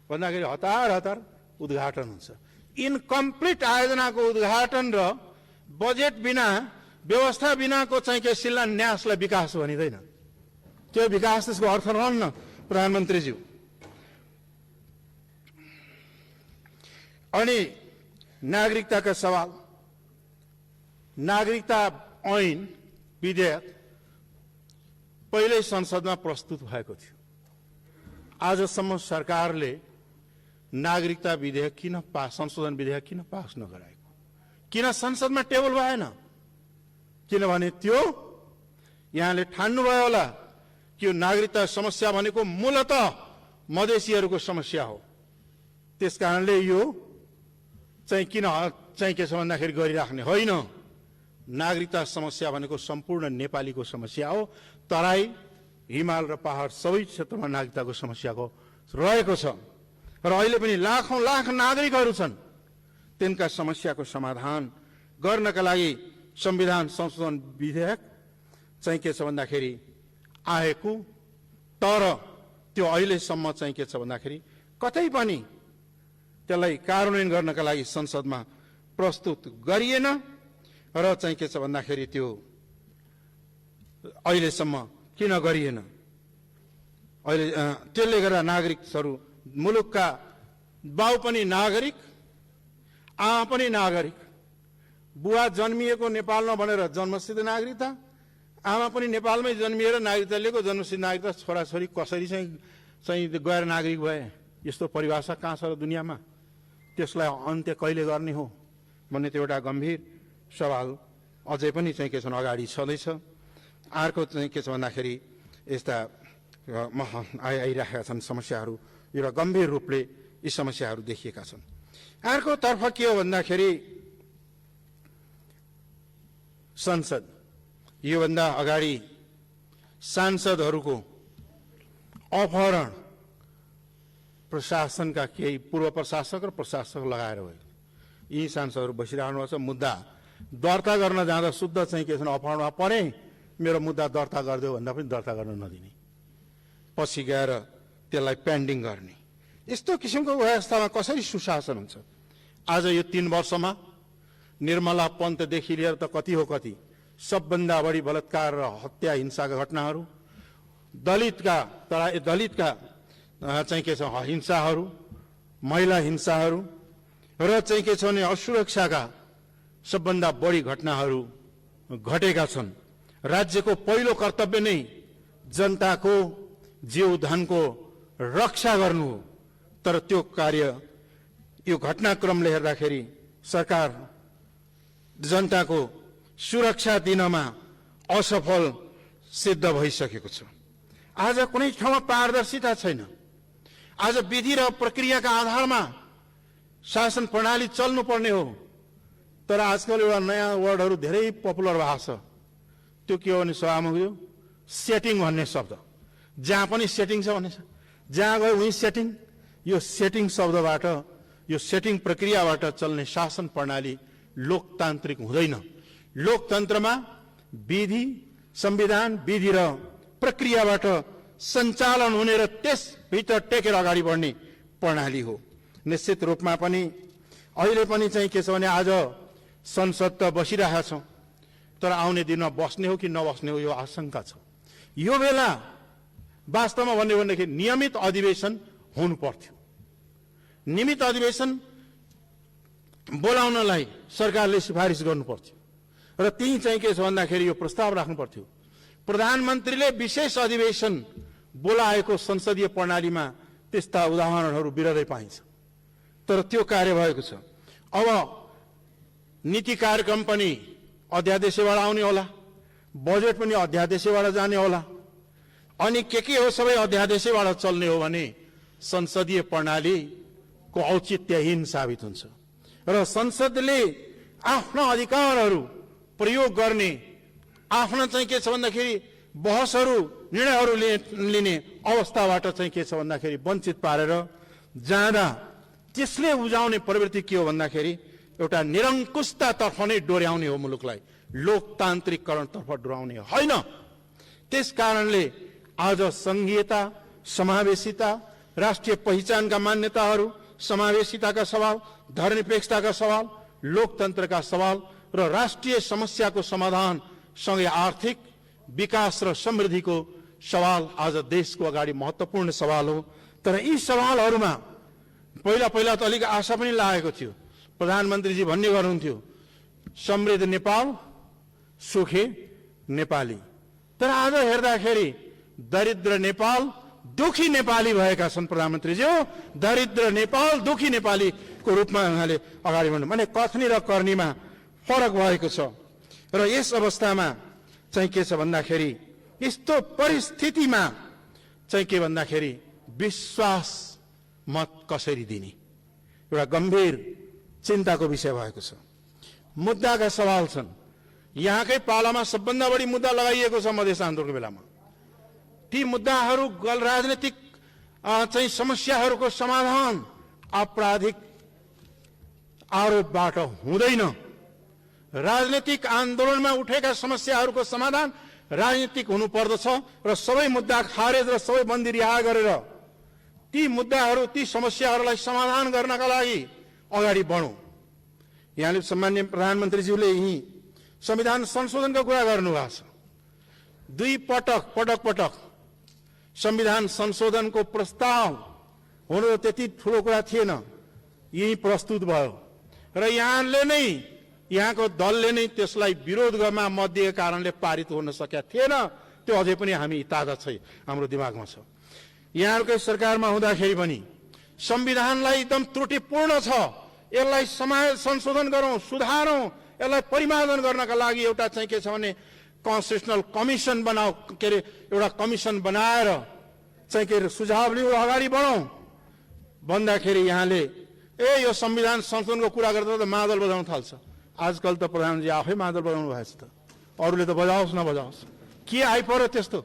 भन्दाखेरि हतार हतार उद्घाटन हुन्छ। इनकम्प्लिट आयोजनाको उद्घाटन र बजेट बिना, व्यवस्था बिनाको चाहिँ के शिलान्यासलाई विकास भनिँदैन। त्यो विकास, त्यसको अर्थ रहन्न प्रधानमन्त्रीज्यू। अनि नागरिकताका सवाल, नागरिकता ऐन विधेयक पहिल्यै संसदमा प्रस्तुत भएको थियो। आजसम्म सरकारले नागरिकता विधेयक किन संशोधन विधेयक किन पास नगराएको? किन संसदमा टेबल भएन? किनभने त्यो यहाँले ठान्नुभयो होला कि यो नागरिकता समस्या भनेको मूलतः मधेसीहरूको समस्या हो। त्यसकारणले यो चाहिँ किन चाहिँ के छ भन्दाखेरि गरिराख्ने होइन। नागरिकता समस्या भनेको सम्पूर्ण नेपालीको समस्या हो। तराई, हिमाल र पहाड सबै क्षेत्रमा नागरिकताको समस्याको रहेको छ र अहिले पनि लाखौं लाख नागरिकहरू छन्। तिनका समस्याको समाधान गर्नका लागि संविधान संशोधन विधेयक चाहिँ के छ भन्दाखेरि आएको, तर त्यो अहिलेसम्म चाहिँ के छ भन्दाखेरि कतै पनि त्यसलाई कार्यान्वयन गर्नका लागि संसदमा प्रस्तुत गरिएन र चाहिँ के छ भन्दाखेरि त्यो अहिलेसम्म किन गरिएन? अहिले त्यसले गर्दा नागरिकहरू, मुलुकका बाउ पनि नागरिक, आमा पनि नागरिक, बुवा जन्मिएको नेपालमा भनेर जन्मसिद्ध नागरिकता, आमा पनि नेपालमै जन्मिएर नागरिकता लिएको जन्मसिद्ध नागरिकता, छोराछोरी कसरी चाहिँ गैर नागरिक भए? यस्तो परिभाषा कहाँ छ र दुनियाँमा? त्यसलाई अन्त्य कहिले गर्ने हो भन्ने त्यो एउटा गम्भीर सवाल अझै पनि चाहिँ के छ अगाडि छँदैछ। अर्को चाहिँ के छ भन्दाखेरि यस्ता आइरहेका छन् समस्याहरू, एउटा गम्भीर रूपले यी समस्याहरू देखिएका छन्। अर्कोतर्फ के हो भन्दाखेरि संसद, योभन्दा अगाडि सांसदहरूको अपहरण प्रशासनका केही पूर्व प्रशासक र प्रशासक लगाएर भयो। यी सांसदहरू बसिरहनु भएको छ। मुद्दा दर्ता गर्न जाँदा शुद्ध चाहिँ के छ अपहरणमा परे, मेरो मुद्दा दर्ता गरिदेऊ भन्दा पनि दर्ता गर्न नदिने, पछि गएर त्यसलाई पेन्डिङ गर्ने, यस्तो किसिमको व्यवस्थामा कसरी सुशासन हुन्छ? आज यो 3 वर्षमा निर्मला पन्तदेखि लिएर त कति हो कति, सबभन्दा बढी बलात्कार र हत्या हिंसाका घटनाहरू, दलितका चाहिँ के छ हिंसाहरू, महिला हिंसाहरू र चाहिँ के छ भने असुरक्षाका सबभन्दा बढी घटनाहरू घटेका छन्। राज्यको पहिलो कर्तव्य नै जनताको जीवधनको रक्षा गर्नु हो, तर त्यो कार्य यो घटनाक्रमले हेर्दाखेरि सरकार जनताको सुरक्षा दिनमा असफल सिद्ध भइसकेको छ। आज कुनै ठाउँमा पारदर्शिता छैन। आज विधि र प्रक्रियाका आधारमा शासन प्रणाली चल्नुपर्ने हो, तर आजकल एउटा नयाँ वर्डहरू धेरै पपुलर भएको छ। त्यो के हो भने सभामुख, सेटिङ भन्ने शब्द, जहाँ पनि सेटिङ छ भन्ने छ, जहाँ गयो उही सेटिङ। यो सेटिङ शब्दबाट, यो सेटिङ प्रक्रियाबाट चल्ने शासन प्रणाली लोकतान्त्रिक हुँदैन। लोकतन्त्रमा विधि, संविधान, विधि र प्रक्रियाबाट सञ्चालन हुने र त्यसभित्र टेकेर अगाडि बढ्ने प्रणाली हो। निश्चित रूपमा पनि अहिले पनि चाहिँ के छ भने आज संसद त बसिरहेका छौँ, तर आउने दिनमा बस्ने हो कि नबस्ने हो यो आशंका छ। यो बेला वास्तवमा भन्ने हो भनेदेखि नियमित अधिवेशन हुनु पर्थ्यो। नियमित अधिवेशन बोलाउनलाई सरकारले सिफारिस गर्नु पर्थ्यो र त्यही चाहिँ के छ भन्दाखेरि यो प्रस्ताव राख्नु पर्थ्यो। प्रधानमन्त्रीले विशेष अधिवेशन बोलाएको संसदीय प्रणालीमा त्यस्ता उदाहरणहरू बिरलै पाइन्छ, तर त्यो कार्य भएको छ। अब नीति कार्यक्रम पनि अध्यादेशबाट आउने होला, बजेट पनि अध्यादेशबाट जाने होला, अनि के हो सबै अध्यादेशबाट चल्ने हो भने संसदीय प्रणालीको औचित्यहीन साबित हुन्छ र संसदले आफ्ना अधिकारहरू प्रयोग गर्ने, आफ्ना चाहिँ के छ भन्दाखेरि बहसहरू, निर्णयहरू लिने अवस्थाबाट चाहिँ के छ भन्दाखेरि वञ्चित पारेर जाँदा त्यसले उब्जाउने प्रवृत्ति के हो भन्दाखेरि एउटा निरङ्कुशतातर्फ नै डोर्याउने हो, मुलुकलाई लोकतान्त्रिकरणतर्फ डोर्याउने होइन। त्यस कारणले आज संघीयता, समावेशिता, राष्ट्रिय पहिचानका मान्यताहरू, समावेशिताका सवाल, धर्मनिरपेक्षताका सवाल, लोकतन्त्रका सवाल र राष्ट्रिय समस्याको समाधान सँगै आर्थिक विकास र समृद्धिको सवाल आज देशको अगाडि महत्त्वपूर्ण सवाल हो। तर यी सवालहरूमा पहिला त अलिक आशा पनि लागेको थियो। प्रधानमन्त्रीजी भन्ने गर्नुहुन्थ्यो, समृद्ध नेपाल, सुखी नेपाली। तर आज हेर्दाखेरि दरिद्र नेपाल, दुखी नेपाली भएका छन् प्रधानमन्त्रीजी हो। दरिद्र नेपाल, दुखी नेपालीको रूपमा उहाँले अगाडि बढ्नु, माने कथनी र कर्नीमा फरक भएको छ। र यस अवस्थामा चाहिँ के छ भन्दाखेरि यस्तो परिस्थितिमा चाहिँ के भन्दाखेरि विश्वास मत कसरी दिने एउटा गम्भीर चिन्ताको विषय भएको छ। मुद्दाका सवाल छन्। यहाँकै पालामा सबभन्दा बढी मुद्दा लगाइएको छ मधेस आन्दोलनको बेलामा। ती मुद्दाहरू राजनीतिक चाहिँ समस्याहरूको समाधान आपराधिक आरोपबाट हुँदैन। राजनीतिक आन्दोलनमा उठेका समस्याहरूको समाधान राजनीतिक हुनुपर्दछ र सबै मुद्दा खारेज र सबै बन्दी रिहा गरेर ती मुद्दाहरू, ती समस्याहरूलाई समाधान गर्नका लागि अगाडि बढौँ। यहाँले सम्माननीय प्रधानमन्त्रीज्यूले यही संविधान संशोधनको कुरा गर्नुभएको छ। दुई पटक संविधान संशोधनको प्रस्ताव हुनु त त्यति ठुलो कुरा थिएन, यही प्रस्तुत भयो र यहाँले नै, यहाँको दलले नै त्यसलाई विरोध गर्न मत दिएको कारणले पारित हुन सकेका थिएन। त्यो अझै पनि हामी ताजा छ, हाम्रो दिमागमा छ। यहाँहरूकै सरकारमा हुँदाखेरि पनि संविधानलाई एकदम त्रुटिपूर्ण छ, यसलाई संशोधन गरौँ, सुधारौँ, यसलाई परिमार्जन गर्नका लागि एउटा चाहिँ के छ भने कन्स्टिट्युसनल कमिसन बनाऊ, के अरे एउटा कमिसन बनाएर चाहिँ के अरे सुझाव लिऊ, अगाडि बढौँ भन्दाखेरि यहाँले यो संविधान संशोधनको कुरा गर्दा त मादल बजाउन थाल्छ। आजकल त प्रधानमन्त्री आफै मादल बजाउनु भएछ त, अरूले त बजाओस् नबजाओस्, के आइपर्यो त्यस्तो?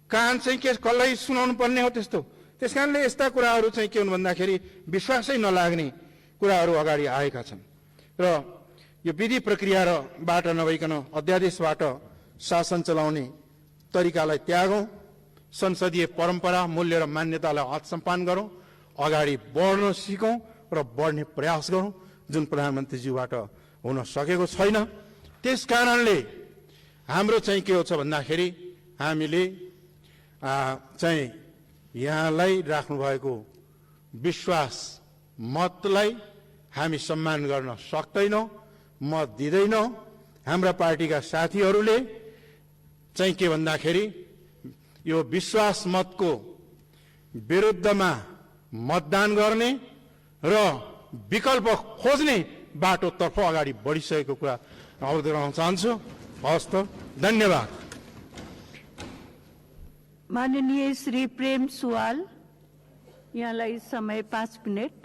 कान चाहिँ के कसलाई सुनाउनु पर्ने हो त्यस्तो? त्यस कारणले यस्ता कुराहरू चाहिँ के हुन् भन्दाखेरि विश्वासै नलाग्ने कुराहरू अगाडि आएका छन् र यो विधि प्रक्रियाबाट नभइकन अध्यादेशबाट शासन चलाउने तरिकालाई त्यागौँ, संसदीय परम्परा, मूल्य र मान्यतालाई आत्मसम्मान गरौँ, अगाडि बढ्न सिकौँ र बढ्ने प्रयास गरौँ, जुन प्रधानमन्त्रीज्यूबाट हुन सकेको छैन। त्यस कारणले हाम्रो चाहिँ के हो छ भन्दाखेरि हामीले चाहिँ यहाँलाई राख्नु भएको विश्वास मतलाई हामी सम्मान गर्न सक्दैनौँ, मत दिँदैनौँ। हाम्रा पार्टीका साथीहरूले चाहिँ के भन्दाखेरि यो विश्वास मतको विरुद्धमा मतदान गर्ने र विकल्प खोज्ने बाटोतर्फ अगाडि बढिसकेको कुरा अवगत गराउन चाहन्छु। हवस् त, धन्यवाद। माननीय श्री प्रेम सुवाल, यहाँलाई समय 5 मिनट।